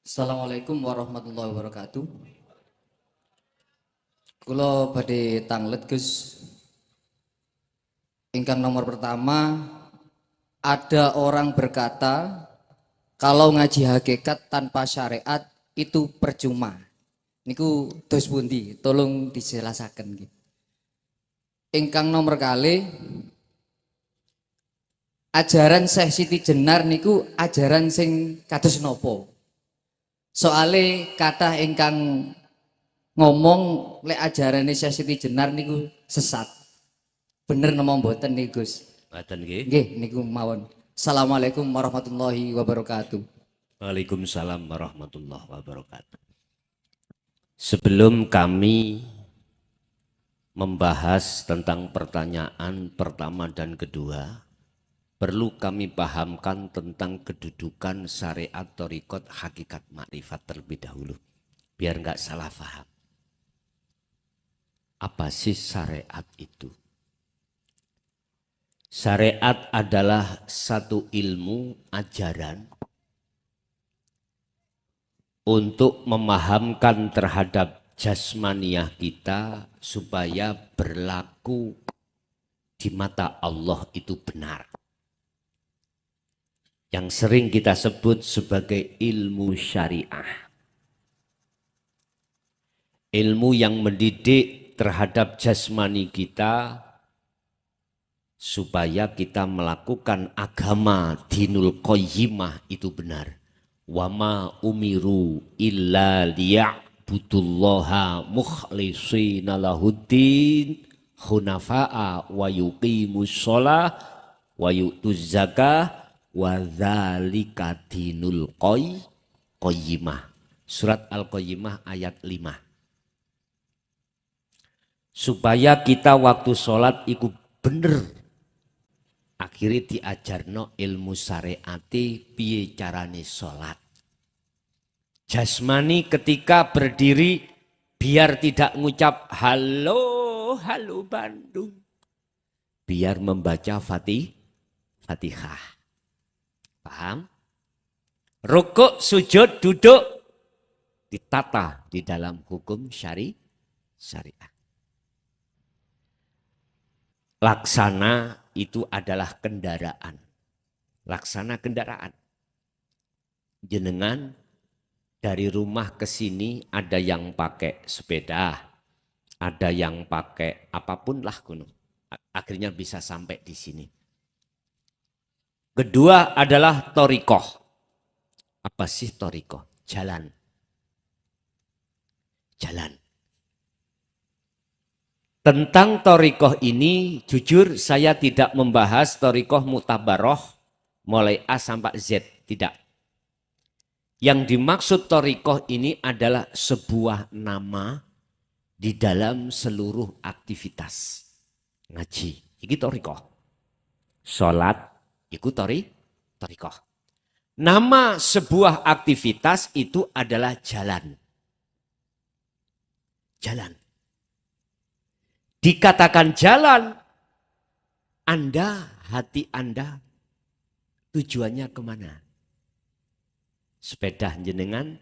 Assalamualaikum warahmatullahi wabarakatuh. Kula badhe tanglet Gus. Ingkang nomor pertama, ada orang berkata kalau ngaji hakikat tanpa syariat itu percuma. Niku dos pundi? Tolong dijelasaken nggih. Ingkang nomor kali, ajaran Syekh Siti Jenar niku ajaran sing kados napa? Soale kathah ingkang ngomong lek ajarane Syekh Siti Jenar niku sesat. Bener napa mboten nih Gus? Ngaten nggih. Nggih niku mawon. Assalamualaikum warahmatullahi wabarakatuh. Waalaikumsalam warahmatullahi wabarakatuh. Sebelum kami membahas tentang pertanyaan pertama dan kedua, perlu kami pahamkan tentang kedudukan syariat thariqat hakikat makrifat terlebih dahulu. Biar nggak salah paham. Apa sih syariat itu? Syariat adalah satu ilmu ajaran untuk memahamkan terhadap jasmaniah kita supaya berlaku di mata Allah itu benar. Yang sering kita sebut sebagai ilmu syariah. Ilmu yang mendidik terhadap jasmani kita supaya kita melakukan agama dinul qayyimah itu benar. Wama umiru illa liya'budullaha mukhlishina lahuddin hunafa'a wa yuqimus sholah wa yu'tuz zakah wa dzalika dinul qayyimah. Surat Al-Qayyimah ayat 5. Supaya kita waktu sholat ikut bener. Akhirnya diajarno ilmu syariati piye carane sholat. Jasmani ketika berdiri biar tidak ngucap halo Bandung. Biar membaca Fatihah. Paham? Rukuk, sujud, duduk ditata di dalam hukum syariah. Laksana itu adalah kendaraan. Laksana kendaraan. Jenengan dari rumah ke sini ada yang pakai sepeda, ada yang pakai apapun lah kuno. Akhirnya bisa sampai di sini. Kedua adalah thariqah. Apa sih thariqah? Jalan. Tentang thariqah ini, jujur saya tidak membahas thariqah mutabaroh mulai A sampai Z. Tidak. Yang dimaksud thariqah ini adalah sebuah nama di dalam seluruh aktivitas. Ngaji, ini thariqah. Sholat, itu thariqah. Nama sebuah aktivitas itu adalah jalan. Dikatakan jalan, hati Anda tujuannya kemana? Sepeda jenengan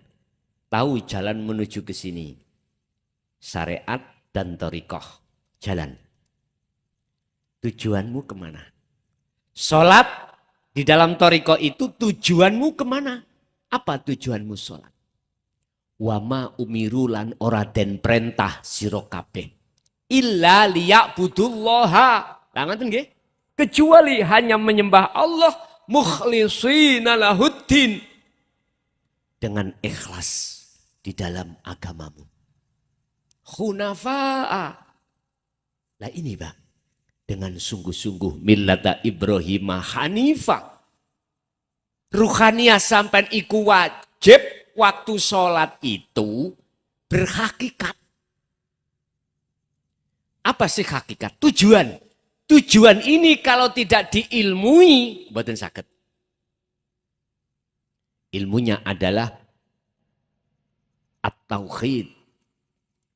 tahu jalan menuju ke sini. Syariat dan thariqah, jalan. Tujuanmu kemana? Sholat di dalam thariqah itu tujuanmu kemana? Apa tujuanmu sholat? Wama umiru lan ora den perintah sira kabeh illa liya'budullaha. Langaten nggih? Kecuali hanya menyembah Allah mukhlishina lahuddin. Dengan ikhlas di dalam agamamu. Hunafa'a. Lah ini Bang. Dengan sungguh-sungguh millata Ibrahim Hanifah. Ruhaniyah sampai iku wajib waktu sholat itu berhakikat. Apa sih hakikat? Tujuan. Tujuan ini kalau tidak diilmui, mboten saged. Ilmunya adalah at-tauhid.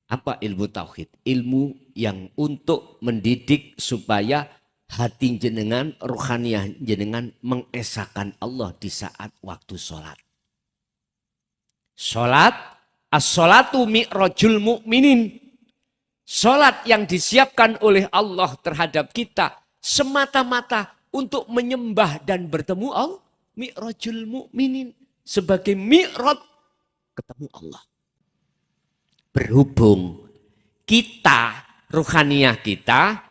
Apa ilmu tauhid? Ilmu yang untuk mendidik supaya hati jenengan, rohaniah jenengan mengesahkan Allah di saat waktu sholat. Salat, as-salatu mi'rajul mu'minin. Salat yang disiapkan oleh Allah terhadap kita semata-mata untuk menyembah dan bertemu Allah. Mi'rajul mu'minin. Sebagai mi'raj ketemu Allah. Berhubung kita, ruhaniyah kita,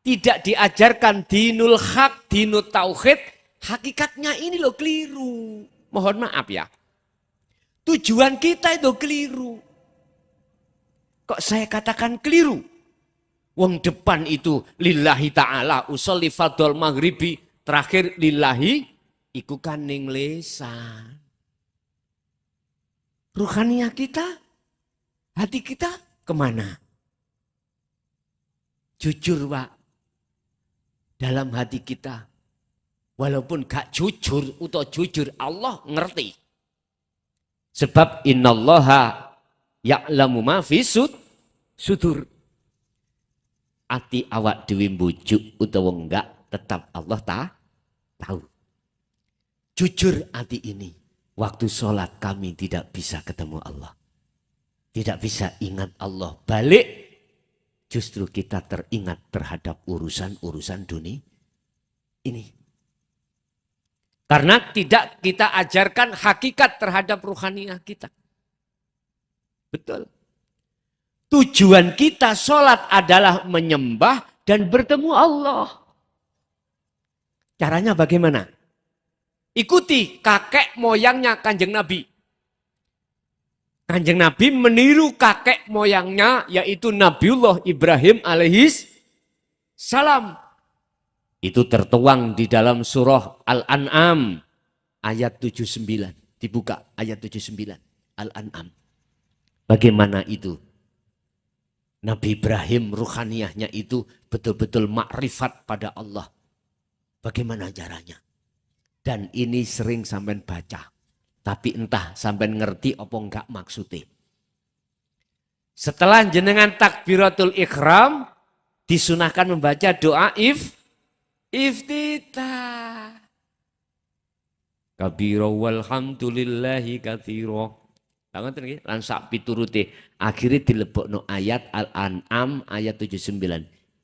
tidak diajarkan dinul haq, dinul tauhid, hakikatnya ini loh keliru. Mohon maaf ya. Tujuan kita itu keliru. Kok saya katakan keliru? Wong depan itu lillahi ta'ala usolli fadol maghribi. Terakhir lillahi iku kaning lesan. Ruhaniyah kita, hati kita kemana? Jujur Pak. Dalam hati kita. Walaupun gak jujur atau jujur Allah ngerti. Sebab innallaha ya'lamu ma fi sudur. Ati awak dewi mbujuk utawa enggak tetap Allah tahu. Jujur hati ini. Waktu sholat kami tidak bisa ketemu Allah. Tidak bisa ingat Allah. Balik justru kita teringat terhadap urusan-urusan dunia ini. Karena tidak kita ajarkan hakikat terhadap ruhaniyah kita. Betul. Tujuan kita sholat adalah menyembah dan bertemu Allah. Caranya bagaimana? Ikuti kakek moyangnya Kanjeng Nabi. Kanjeng Nabi meniru kakek moyangnya yaitu Nabiullah Ibrahim alaihis salam. Itu tertuang di dalam surah Al-An'am ayat 79. Dibuka ayat 79 Al-An'am. Bagaimana itu? Nabi Ibrahim ruhaniyahnya itu betul-betul makrifat pada Allah. Bagaimana caranya? Dan ini sering sampean baca. Tapi entah sampean ngerti apa enggak maksudnya. Setelah jenengan takbiratul ikhram, disunahkan membaca doa iftitah. Kabira walhamdulillahi katsira. Lan sak piturute akhire dilebokno ayat Al-An'am ayat 79.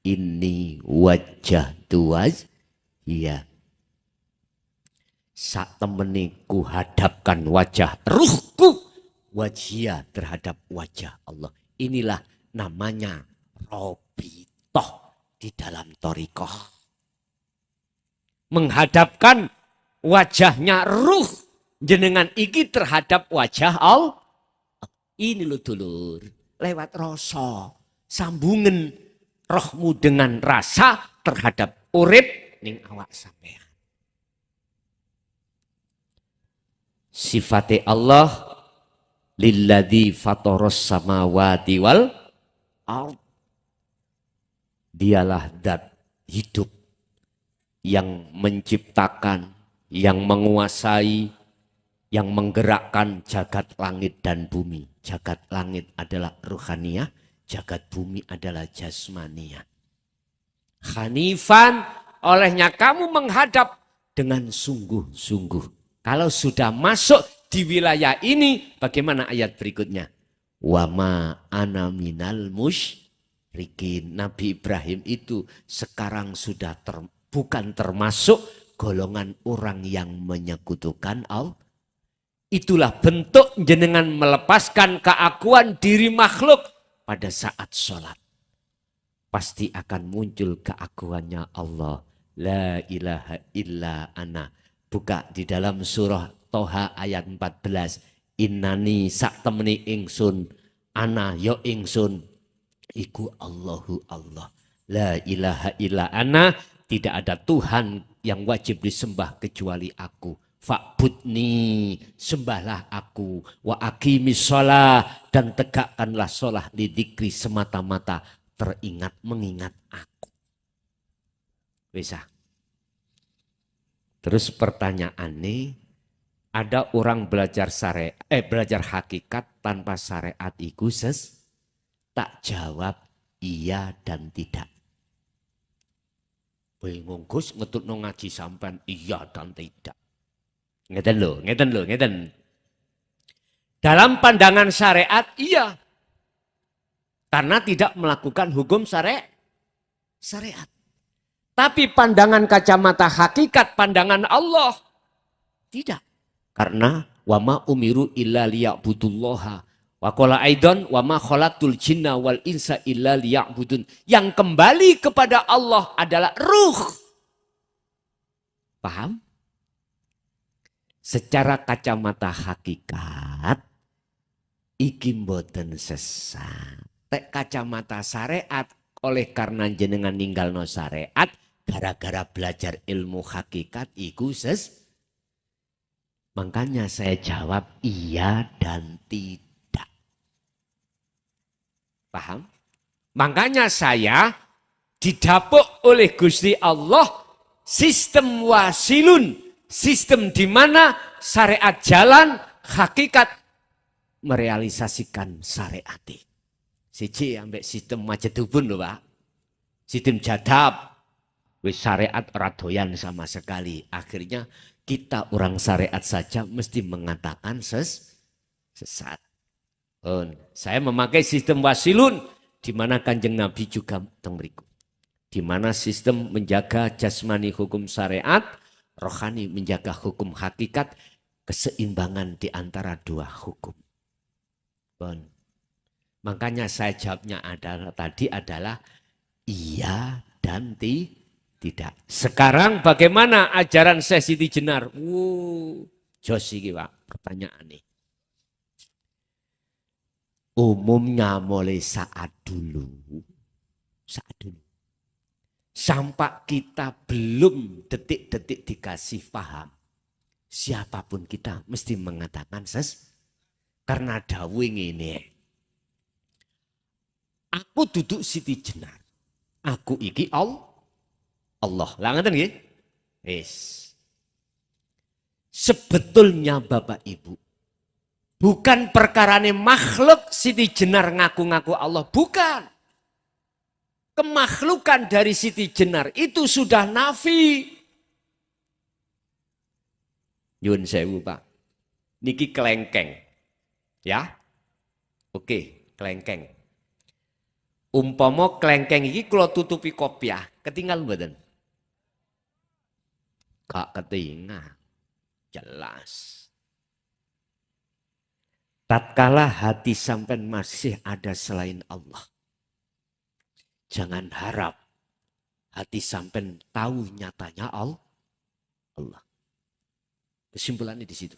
Inni wajjahtu wajhiya. Sak temene ku hadapkan wajah ruhku wajhiya terhadap wajah Allah. Inilah namanya robitoh di dalam thariqah. Menghadapkan wajahnya ruh jenengan iki terhadap wajah Allah. Ini loh dulur, lewat rasa, sambungan rohmu dengan rasa terhadap urip ning awak sampean. Sifate Allah lilladzi fataras samawati wal ard. Dialah zat hidup yang menciptakan, yang menguasai, yang menggerakkan jagat langit dan bumi. Jagat langit adalah ruhaniyah, jagat bumi adalah jasmaniyah. Hanifan, olehnya kamu menghadap dengan sungguh-sungguh. Kalau sudah masuk di wilayah ini, bagaimana ayat berikutnya? Wa ma ana minal musyrikin. Nabi Ibrahim itu sekarang sudah bukan termasuk golongan orang yang menyekutukan Allah. Itulah bentuk jenengan melepaskan keakuan diri makhluk pada saat sholat. Pasti akan muncul keakuannya Allah. La ilaha illa ana. Buka di dalam surah Toha ayat 14. Innani sak temeni ingsun. Ana yo ingsun. Iku Allahu Allah. La ilaha illa ana. Tidak ada Tuhan yang wajib disembah kecuali aku. Fa'budni, sembahlah aku, wa aqimis shalah, dan tegakkanlah shalah lidzikri semata-mata teringat mengingat aku. Bisa. Terus pertanyaannya, ada orang belajar belajar hakikat tanpa syariat iku tak jawab iya dan tidak. Bingung Gus ngetutno ngaji sampean iya dan tidak. Ngeten lho. Dalam pandangan syariat, iya. Karena tidak melakukan hukum syariat. Tapi pandangan kacamata hakikat, pandangan Allah, tidak. Karena wama umiru illa liya'budullaha. Wa qala aidan wama khalaqtul jinna wal insa illa liya'budun. Yang kembali kepada Allah adalah ruh. Paham? Secara kacamata hakikat, iki mboten sesat. Tek kacamata syariat, oleh karena jenengan ninggalno syariat, gara-gara belajar ilmu hakikat, iku Makanya saya jawab iya dan tidak. Paham? Makanya saya didapuk oleh Gusti Allah sistem wasilun. Sistem di mana syariat jalan, hakikat merealisasikan syariat. Siji ambek sistem majedubun lho Pak. Sistem jadab. Wis syariat radoyan sama sekali. Akhirnya kita orang syariat saja mesti mengatakan sesat. Saya memakai sistem wasilun di mana Kanjeng Nabi juga tengriku. Di mana sistem menjaga jasmani hukum syariat, rohani menjaga hukum hakikat, keseimbangan di antara dua hukum. Makanya saya jawabnya adalah iya dan tidak. Sekarang bagaimana ajaran Syekh Siti Jenar? Jos iki Pak, pertanyaan nih. Umumnya mulai saat dulu. Sampai kita belum detik-detik dikasih paham. Siapapun kita mesti mengatakan karena dawuh ini. Aku duduk Siti Jenar. Aku iki Allah. Lah ngeten nggih? Wis. Sebetulnya Bapak Ibu, bukan perkarane makhluk Siti Jenar ngaku-ngaku Allah, bukan. Kemakhlukan dari Siti Jenar itu sudah nafi. Nyuwun sewu Pak. Niki kelengkeng. Ya? Oke, kelengkeng. Umpama kelengkeng iki kula tutupi kopiah, ketinggal mboten? Gak ketinggal. Jelas. Tatkala hati sampean masih ada selain Allah, jangan harap hati sampean tahu nyatanya Allah. Kesimpulannya di situ.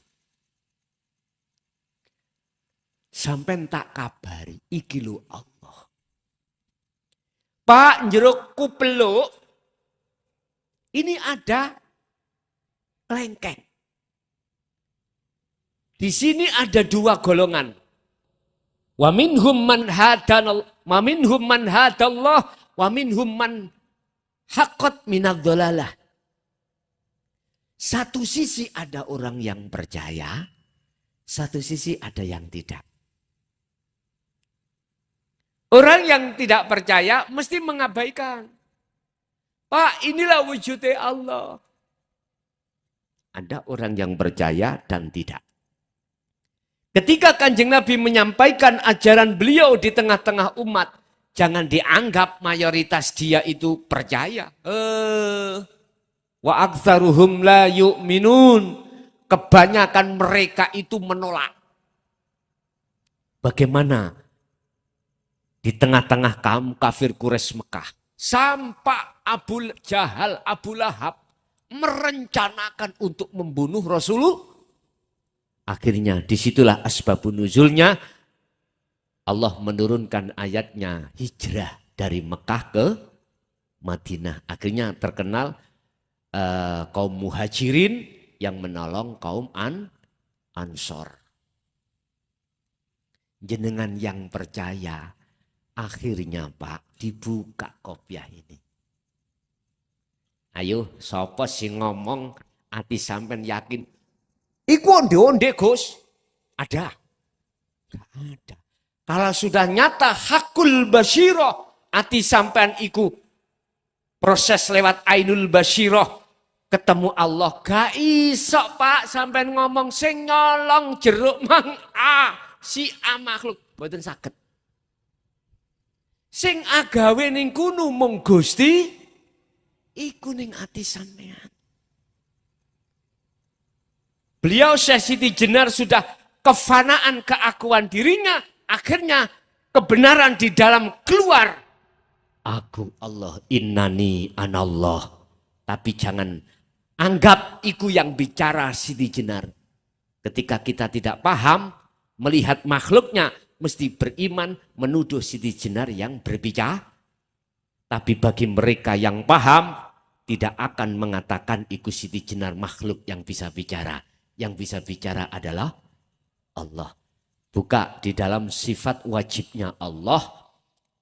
Sampean tak kabari iki lho Allah. Pak jeruk kupeluk ini ada kelengkeng. Di sini ada dua golongan. Wa minhum man hadallah, wa minhum man haqqat minadh-dhalalah. Satu sisi ada orang yang percaya, satu sisi ada yang tidak. Orang yang tidak percaya mesti mengabaikan. Pak, inilah wujudnya Allah. Ada orang yang percaya dan tidak. Ketika Kanjeng Nabi menyampaikan ajaran beliau di tengah-tengah umat, jangan dianggap mayoritas dia itu percaya. Wa aktsaruhum la yu'minun. Kebanyakan mereka itu menolak. Bagaimana di tengah-tengah kaum kafir Quraisy Mekah, sampai Abu Jahal, Abu Lahab merencanakan untuk membunuh Rasulullah. Akhirnya disitulah asbabun nuzulnya Allah menurunkan ayatnya hijrah dari Mekah ke Madinah. Akhirnya terkenal kaum muhajirin yang menolong kaum Ansor. Jenengan yang percaya, akhirnya Pak dibuka kopiah ini. Ayo, sapa sing ngomong ati sampean yakin iku onde-onde Gus? Ada? Gak ada. Kalau sudah nyata hakul basyirah, ati sampean iku proses lewat ainul basyirah, ketemu Allah. Gak iso Pak sampean ngomong sing nyolong jeruk mang si A makhluk mboten saged. Sing agawe ning kono mung Gusti iku ning ati sampean. Beliau Syekh Siti Jenar sudah kefanaan keakuan dirinya, akhirnya kebenaran di dalam keluar. Aku Allah, innani anallah. Tapi jangan anggap iku yang bicara Siti Jenar. Ketika kita tidak paham, melihat makhluknya, mesti beriman menuduh Siti Jenar yang berbicara. Tapi bagi mereka yang paham, tidak akan mengatakan iku Siti Jenar makhluk yang bisa bicara. Yang bisa bicara adalah Allah. Buka di dalam sifat wajibnya Allah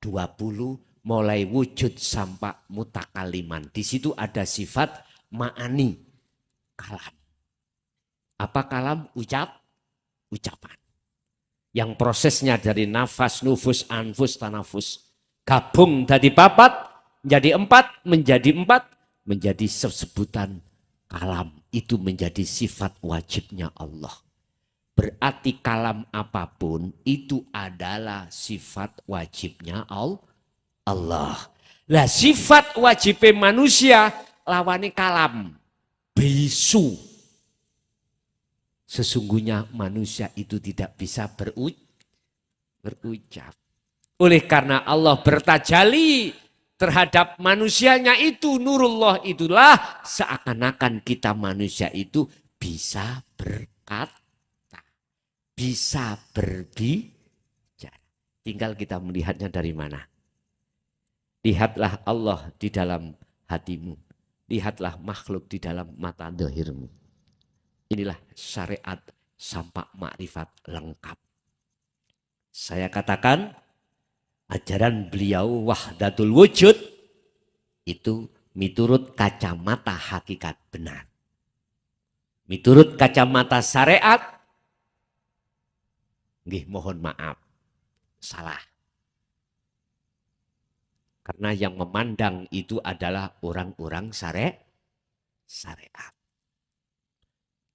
20 mulai wujud sampai mutakaliman. Di situ ada sifat ma'ani, kalam. Apa kalam? Ucapan. Yang prosesnya dari nafas, nufus, anfus, tanafus. Gabung dari papat, menjadi empat, menjadi sesebutan kalam. Itu menjadi sifat wajibnya Allah. Berarti kalam apapun itu adalah sifat wajibnya Allah. Lah sifat wajibnya manusia lawannya kalam. Bisu. Sesungguhnya manusia itu tidak bisa berucap. Oleh karena Allah bertajali terhadap manusianya itu, nurullah itulah seakan-akan kita manusia itu bisa berkata, bisa berbicara. Tinggal kita melihatnya dari mana. Lihatlah Allah di dalam hatimu. Lihatlah makhluk di dalam mata dohirmu. Inilah syariat sampai makrifat lengkap. Saya katakan ajaran beliau wahdatul wujud itu miturut kacamata hakikat benar. Miturut kacamata syariat, nggih mohon maaf, salah. Karena yang memandang itu adalah orang-orang syariat.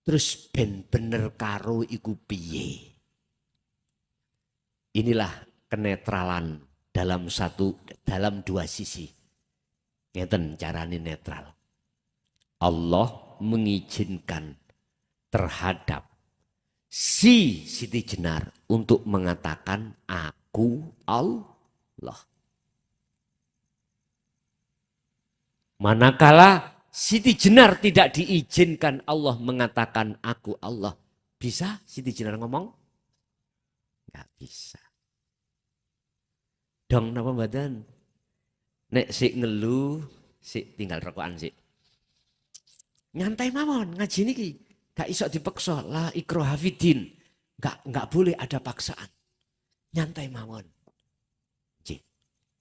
Terus ben bener karo iku piye? Inilah kenetralan dalam dua sisi. Ngeten carane netral. Allah mengizinkan terhadap si Siti Jenar untuk mengatakan aku Allah. Manakala Siti Jenar tidak diizinkan Allah mengatakan aku Allah. Bisa Siti Jenar ngomong? Enggak bisa. Dong napa mboten? Nek sik ngeluh, sik tinggal rokokan sik. Nyantai mawon ngaji niki. Gak iso dipaksa, la ikraha fiddin. Enggak boleh ada paksaan. Nyantai mawon.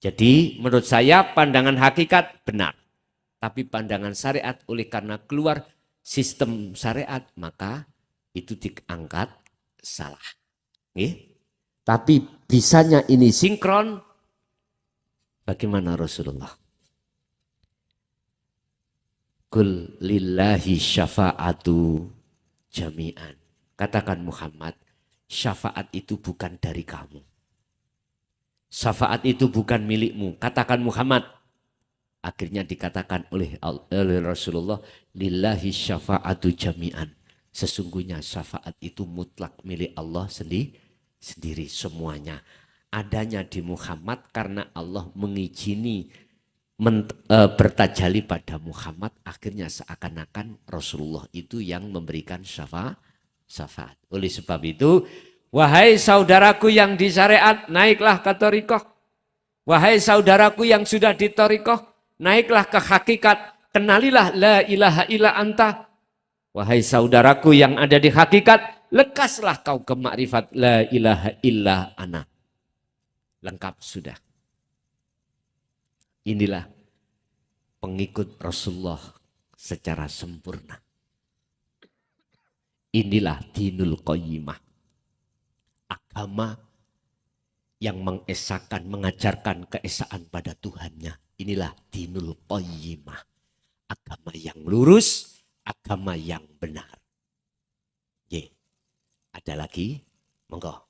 Jadi menurut saya pandangan hakikat benar. Tapi pandangan syariat oleh karena keluar sistem syariat maka itu diangkat salah. Tapi bisanya ini sinkron. Bagaimana Rasulullah? Kul lillahi syafa'atu jami'an. Katakan Muhammad, syafaat itu bukan dari kamu. Syafaat itu bukan milikmu. Katakan Muhammad. Akhirnya dikatakan oleh Rasulullah, lillahi syafa'atu jami'an. Sesungguhnya syafaat itu mutlak milik Allah sendiri semuanya. Adanya di Muhammad karena Allah mengizini bertajali pada Muhammad. Akhirnya seakan-akan Rasulullah itu yang memberikan syafaat. Oleh sebab itu, wahai saudaraku yang di syariat, naiklah ke thariqah. Wahai saudaraku yang sudah di thariqah, naiklah ke hakikat, kenalilah la ilaha illa anta. Wahai saudaraku yang ada di hakikat, lekaslah kau ke makrifat la ilaha illa ana. Lengkap sudah. Inilah pengikut Rasulullah secara sempurna. Inilah dinul qayyimah. Agama yang mengesahkan, mengajarkan keesaan pada Tuhannya. Inilah dinul qayyimah. Agama yang lurus, agama yang benar. Ada lagi? Monggo.